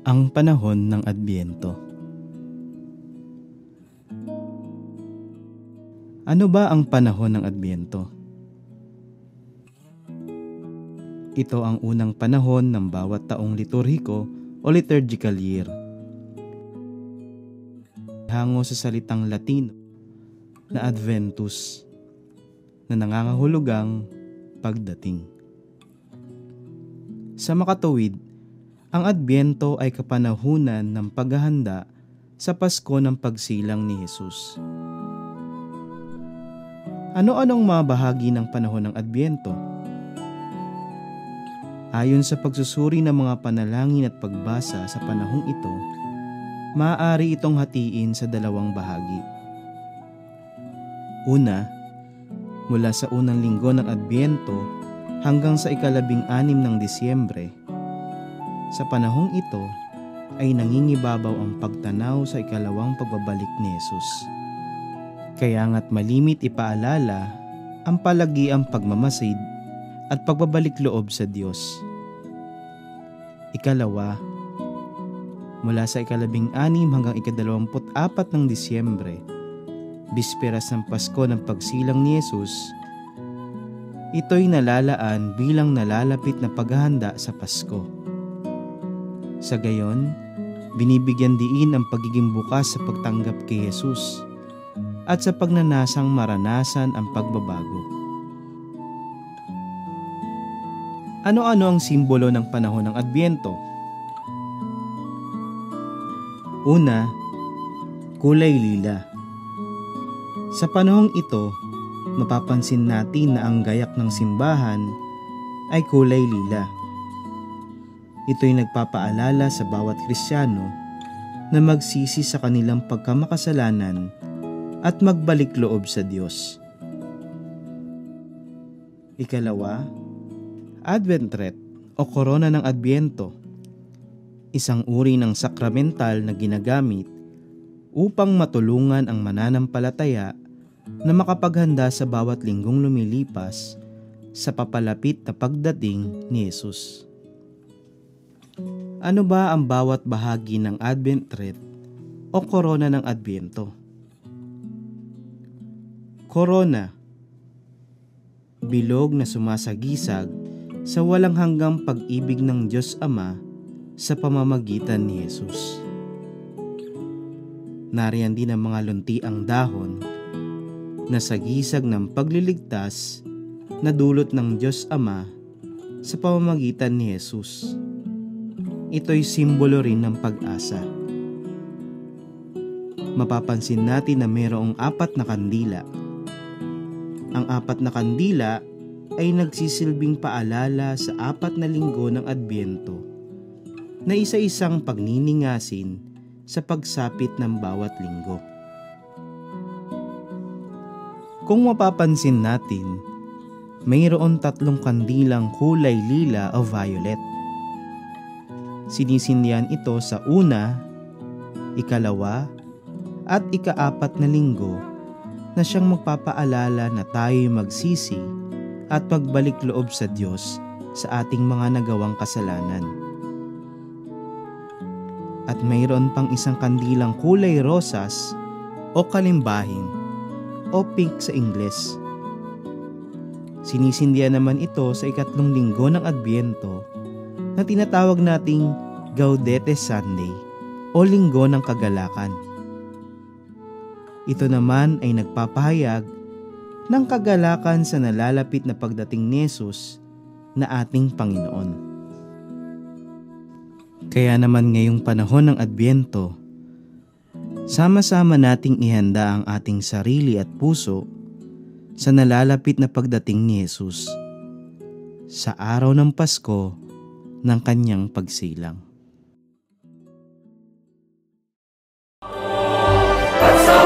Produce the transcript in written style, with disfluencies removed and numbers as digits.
Ang panahon ng Adbyento. Ano ba ang panahon ng Adbyento? Ito ang unang panahon ng bawat taong liturhiko o liturgical year. Hango sa salitang Latino na Adventus, na nangangahulugang pagdating. Sa makatuwid, ang Adbyento ay kapanahunan ng paghahanda sa Pasko ng pagsilang ni Jesus. Ano-anong mga bahagi ng panahon ng Adbyento? Ayon sa pagsusuri ng mga panalangin at pagbasa sa panahong ito, maaari itong hatiin sa dalawang bahagi. Una, mula sa unang linggo ng Adbyento hanggang sa ika-16 ng Disyembre. Sa panahong ito ay nangingibabaw ang pagtanaw sa ikalawang pagbabalik ni Jesus. Kaya nga't malimit ipaalala ang palagiang pagmamasid at pagbabalik loob sa Diyos. Ikalawa, mula sa ika-16 hanggang ika-24 ng Disyembre, bisperas ng Pasko ng pagsilang ni Jesus, ito'y nalalaan bilang nalalapit na paghahanda sa Pasko. Sa gayon, binibigyan diin ang pagiging bukas sa pagtanggap kay Jesus at sa pagnanasang maranasan ang pagbabago. Ano-ano ang simbolo ng panahon ng Adbyento? Una, kulay lila. Sa panahong ito, mapapansin natin na ang gayak ng simbahan ay kulay lila. Ito'y nagpapaalala sa bawat Kristiyano na magsisi sa kanilang pagkamakasalanan at magbalik loob sa Diyos. Ikalawa, Advent wreath o korona ng Adbyento, isang uri ng sakramental na ginagamit upang matulungan ang mananampalataya na makapaghanda sa bawat linggong lumilipas sa papalapit na pagdating ni Jesus. Ano ba ang bawat bahagi ng Advent wreath o korona ng Adbyento? Korona, bilog na sumasagisag sa walang hanggang pag-ibig ng Diyos Ama sa pamamagitan ni Jesus. Nariyan din ang mga luntiang dahon na sagisag ng pagliligtas na dulot ng Diyos Ama sa pamamagitan ni Jesus. Ito'y simbolo rin ng pag-asa. Mapapansin natin na mayroong 4 na kandila. Ang 4 na kandila ay nagsisilbing paalala sa 4 na linggo ng Adbyento na isa-isang pagniningasin sa pagsapit ng bawat linggo. Kung mapapansin natin, mayroon 3 kandilang kulay lila o violet. Sinisindihan ito sa una, ikalawa, at ika-4 na linggo na siyang magpapaalala na tayo'y magsisi at magbalik loob sa Diyos sa ating mga nagawang kasalanan. At mayroon pang isang kandilang kulay rosas o kalimbahin o pink sa Ingles. Sinisindihan naman ito sa ika-3 linggo ng Adbyento na tinatawag nating Gaudete Sunday o Linggo ng Kagalakan. Ito naman ay nagpapahayag ng kagalakan sa nalalapit na pagdating ni Jesus na ating Panginoon. Kaya naman ngayong panahon ng Adbyento, sama-sama nating ihanda ang ating sarili at puso sa nalalapit na pagdating ni Jesus sa araw ng Pasko ng kanyang pagsilang. At sa